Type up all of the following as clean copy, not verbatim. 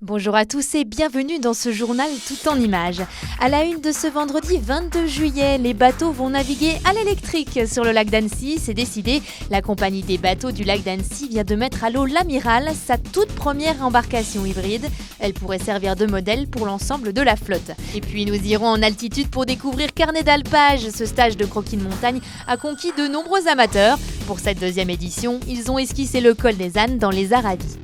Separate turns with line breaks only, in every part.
Bonjour à tous et bienvenue dans ce journal tout en images. À la une de ce vendredi 22 juillet, les bateaux vont naviguer à l'électrique sur le lac d'Annecy. C'est décidé, la compagnie des bateaux du lac d'Annecy vient de mettre à l'eau l'Amiral, sa toute première embarcation hybride. Elle pourrait servir de modèle pour l'ensemble de la flotte. Et puis nous irons en altitude pour découvrir Carnet d'alpage. Ce stage de croquis de montagne a conquis de nombreux amateurs. Pour cette deuxième édition, ils ont esquissé le col des ânes dans les Aravis.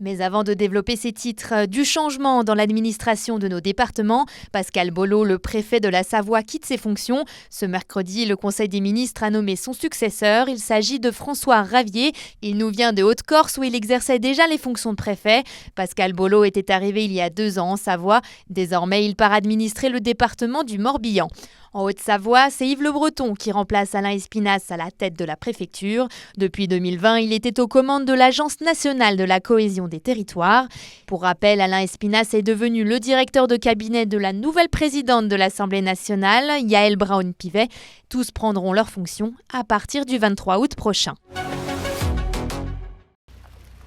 Mais avant de développer ces titres, du changement dans l'administration de nos départements, Pascal Bollot, le préfet de la Savoie, quitte ses fonctions. Ce mercredi, le Conseil des ministres a nommé son successeur. Il s'agit de François Ravier. Il nous vient de Haute-Corse où il exerçait déjà les fonctions de préfet. Pascal Bollot était arrivé il y a 2 ans en Savoie. Désormais, il part administrer le département du Morbihan. En Haute-Savoie, c'est Yves Le Breton qui remplace Alain Espinasse à la tête de la préfecture. Depuis 2020, il était aux commandes de l'Agence nationale de la cohésion des territoires. Pour rappel, Alain Espinasse est devenu le directeur de cabinet de la nouvelle présidente de l'Assemblée nationale, Yaël Braun-Pivet. Tous prendront leurs fonctions à partir du 23 août prochain.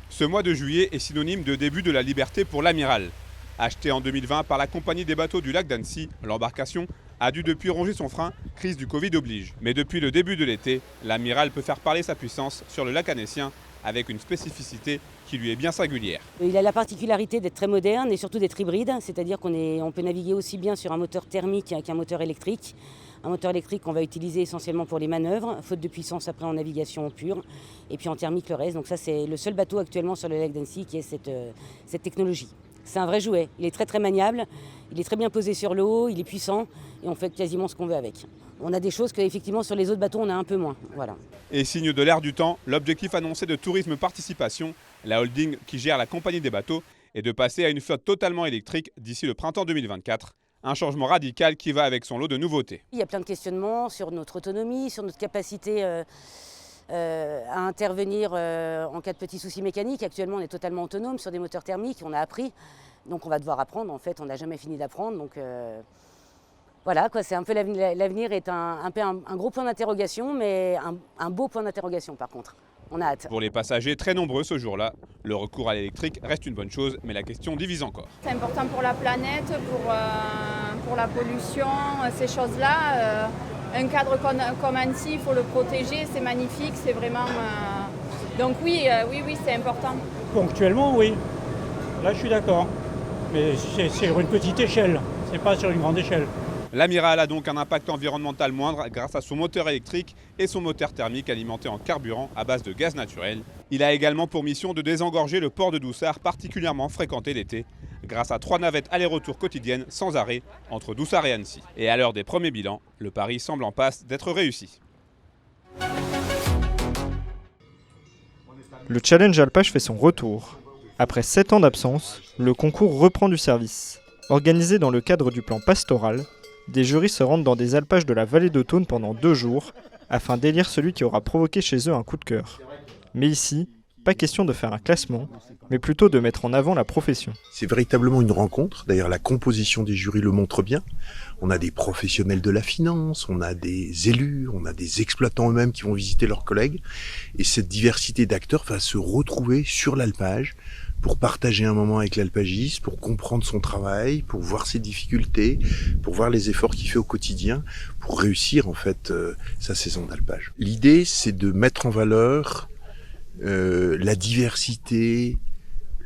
Ce mois de juillet est synonyme de début de la liberté pour l'Amiral. Achetée en 2020 par la compagnie des bateaux du lac d'Annecy, l'embarcation a dû depuis ronger son frein, crise du Covid oblige. Mais depuis le début de l'été, l'Amiral peut faire parler sa puissance sur le lac annécien avec une spécificité qui lui est bien singulière.
Il a la particularité d'être très moderne et surtout d'être hybride, c'est-à-dire qu'on peut naviguer aussi bien sur un moteur thermique qu'un moteur électrique. Un moteur électrique qu'on va utiliser essentiellement pour les manœuvres, faute de puissance après en navigation pure, et puis en thermique le reste. Donc ça c'est le seul bateau actuellement sur le lac d'Annecy qui ait cette technologie. C'est un vrai jouet, il est très très maniable, il est très bien posé sur l'eau, il est puissant et on fait quasiment ce qu'on veut avec. On a des choses qu'effectivement sur les autres bateaux on a un peu moins. Voilà.
Et signe de l'ère du temps, l'objectif annoncé de Tourisme Participation, la holding qui gère la compagnie des bateaux, est de passer à une flotte totalement électrique d'ici le printemps 2024. Un changement radical qui va avec son lot de nouveautés.
Il y a plein de questionnements sur notre autonomie, sur notre capacité à intervenir en cas de petits soucis mécaniques. Actuellement, on est totalement autonome sur des moteurs thermiques, on a appris. Donc on va devoir apprendre, en fait, on n'a jamais fini d'apprendre. Donc voilà, quoi, c'est un peu l'avenir est un gros point d'interrogation, mais un beau point d'interrogation par contre. On a hâte.
Pour les passagers très nombreux ce jour-là, le recours à l'électrique reste une bonne chose, mais la question divise encore.
C'est important pour la planète, pour la pollution, ces choses-là. Un cadre comme Annecy, il faut le protéger, c'est magnifique, c'est vraiment... Donc oui, c'est important.
Ponctuellement, oui. Là, je suis d'accord. Mais c'est sur une petite échelle, c'est pas sur une grande échelle.
L'Amiral a donc un impact environnemental moindre grâce à son moteur électrique et son moteur thermique alimenté en carburant à base de gaz naturel. Il a également pour mission de désengorger le port de Doussard, particulièrement fréquenté l'été, grâce à 3 navettes aller-retour quotidiennes sans arrêt entre Doussard et Annecy. Et à l'heure des premiers bilans, le pari semble en passe d'être réussi.
Le challenge alpage fait son retour. Après 7 ans d'absence, le concours reprend du service. Organisé dans le cadre du plan pastoral, des jurys se rendent dans des alpages de la vallée de Thône pendant 2 jours, afin d'élire celui qui aura provoqué chez eux un coup de cœur. Mais ici, pas question de faire un classement, mais plutôt de mettre en avant la profession.
C'est véritablement une rencontre, d'ailleurs la composition des jurys le montre bien. On a des professionnels de la finance, on a des élus, on a des exploitants eux-mêmes qui vont visiter leurs collègues, et cette diversité d'acteurs va se retrouver sur l'alpage, pour partager un moment avec l'alpagiste, pour comprendre son travail, pour voir ses difficultés, pour voir les efforts qu'il fait au quotidien, pour réussir en fait sa saison d'alpage. L'idée, c'est de mettre en valeur la diversité,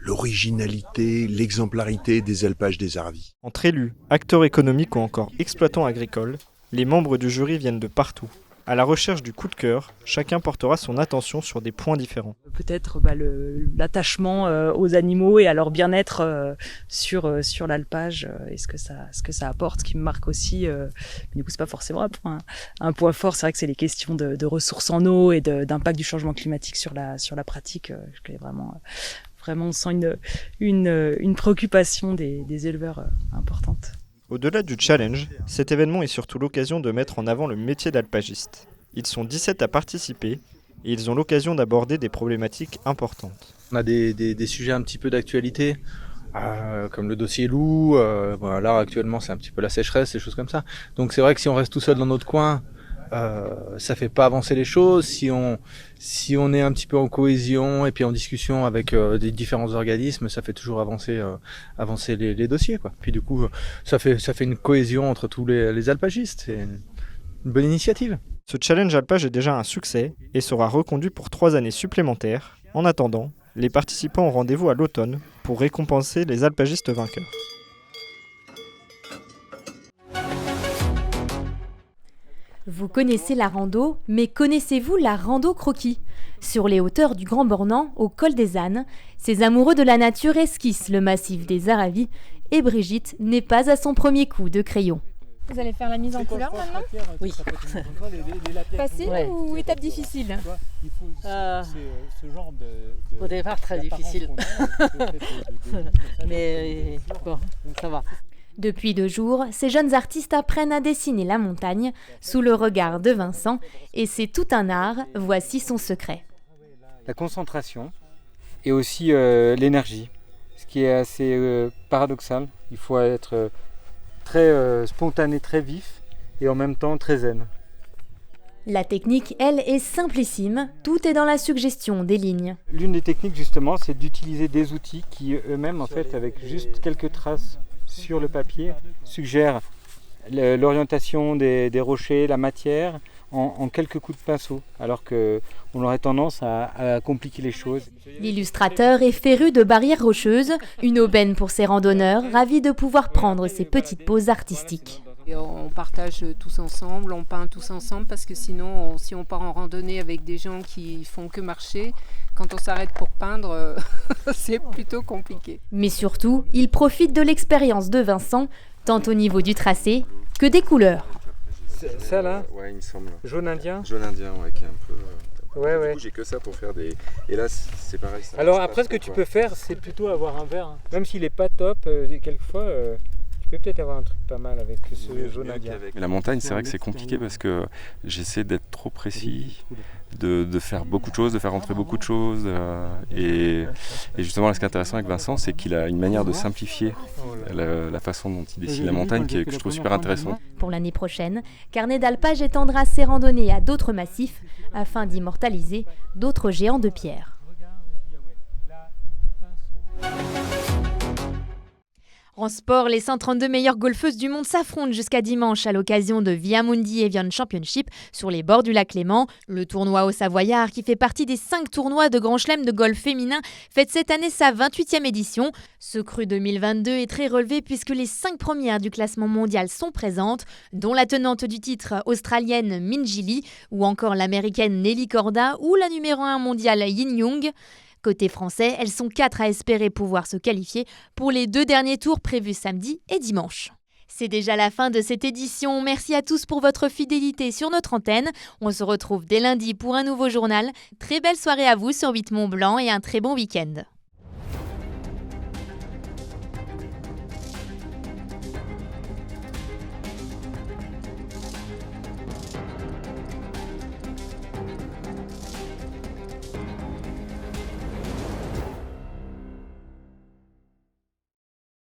l'originalité, l'exemplarité des alpages des Aravis.
Entre élus, acteurs économiques ou encore exploitants agricoles, les membres du jury viennent de partout. À la recherche du coup de cœur, chacun portera son attention sur des points différents.
Peut-être l'attachement aux animaux et à leur bien-être sur l'alpage, et ce que ça apporte, ce qui me marque aussi. Mais du coup, c'est pas forcément un point fort. C'est vrai que c'est les questions de ressources en eau et d'impact du changement climatique sur la pratique. Vraiment, on sent une préoccupation des éleveurs importante.
Au-delà du challenge, cet événement est surtout l'occasion de mettre en avant le métier d'alpagiste. Ils sont 17 à participer et ils ont l'occasion d'aborder des problématiques importantes.
On a des sujets un petit peu d'actualité, comme le dossier loup. Là actuellement c'est un petit peu la sécheresse, des choses comme ça. Donc c'est vrai que si on reste tout seul dans notre coin, ça fait pas avancer les choses. Si on est un petit peu en cohésion et puis en discussion avec des différents organismes, ça fait toujours avancer les dossiers, quoi. Puis du coup, ça fait une cohésion entre tous les alpagistes. C'est une bonne initiative.
Ce challenge alpage est déjà un succès et sera reconduit pour 3 années supplémentaires. En attendant, les participants ont rendez-vous à l'automne pour récompenser les alpagistes vainqueurs.
Vous connaissez la rando, mais connaissez-vous la rando croquis ? Sur les hauteurs du Grand Bornand, au col des Ânes, ces amoureux de la nature esquissent le massif des Aravis et Brigitte n'est pas à son premier coup de crayon.
Vous allez faire la mise en couleur maintenant ?
Oui.
Facile ou étape difficile ?
Au départ, très difficile. Mais bon, ça va.
Depuis 2 jours, ces jeunes artistes apprennent à dessiner la montagne sous le regard de Vincent et c'est tout un art, voici son secret.
La concentration et aussi l'énergie, ce qui est assez paradoxal. Il faut être très spontané, très vif et en même temps très zen.
La technique, elle, est simplissime, tout est dans la suggestion des lignes.
L'une des techniques justement, c'est d'utiliser des outils qui eux-mêmes, en fait, avec juste quelques traces sur le papier, suggèrent l'orientation des rochers, la matière, en quelques coups de pinceau, alors qu'on aurait tendance à compliquer les choses.
L'illustrateur est féru de barrières rocheuses, une aubaine pour ses randonneurs, ravis de pouvoir prendre ces petites pauses artistiques.
Et on partage tous ensemble, on peint tous ensemble parce que sinon, si on part en randonnée avec des gens qui font que marcher, quand on s'arrête pour peindre, c'est plutôt compliqué.
Mais surtout, il profite de l'expérience de Vincent, tant au niveau du tracé que des couleurs.
Ça là,
ouais, il me semble.
Jaune indien.
Jaune indien, ouais, qui est un peu.
Ouais,
du coup, j'ai que ça pour faire des. Et là, c'est pareil. Ça
alors après, ce que tu peux faire, c'est plutôt avoir un vert. Même s'il est pas top, quelquefois. Tu peux peut-être avoir un truc pas mal avec ce jaune indien.
La montagne, c'est vrai que c'est compliqué parce que j'essaie d'être trop précis, de faire beaucoup de choses, de faire rentrer beaucoup de choses. Et justement, ce qui est intéressant avec Vincent, c'est qu'il a une manière de simplifier la façon dont il dessine la montagne que je trouve super intéressante.
Pour l'année prochaine, Carnet d'Alpage étendra ses randonnées à d'autres massifs afin d'immortaliser d'autres géants de pierre. En sport, les 132 meilleures golfeuses du monde s'affrontent jusqu'à dimanche à l'occasion de Viamundi Evian Championship sur les bords du lac Léman. Le tournoi au Savoyard, qui fait partie des 5 tournois de Grand Chelem de golf féminin, fête cette année sa 28e édition. Ce cru 2022 est très relevé puisque les 5 premières du classement mondial sont présentes, dont la tenante du titre australienne Minjee Lee ou encore l'américaine Nelly Korda ou la numéro 1 mondiale Yin Young. Côté français, elles sont 4 à espérer pouvoir se qualifier pour les 2 derniers tours prévus samedi et dimanche. C'est déjà la fin de cette édition. Merci à tous pour votre fidélité sur notre antenne. On se retrouve dès lundi pour un nouveau journal. Très belle soirée à vous sur 8 Mont Blanc et un très bon week-end.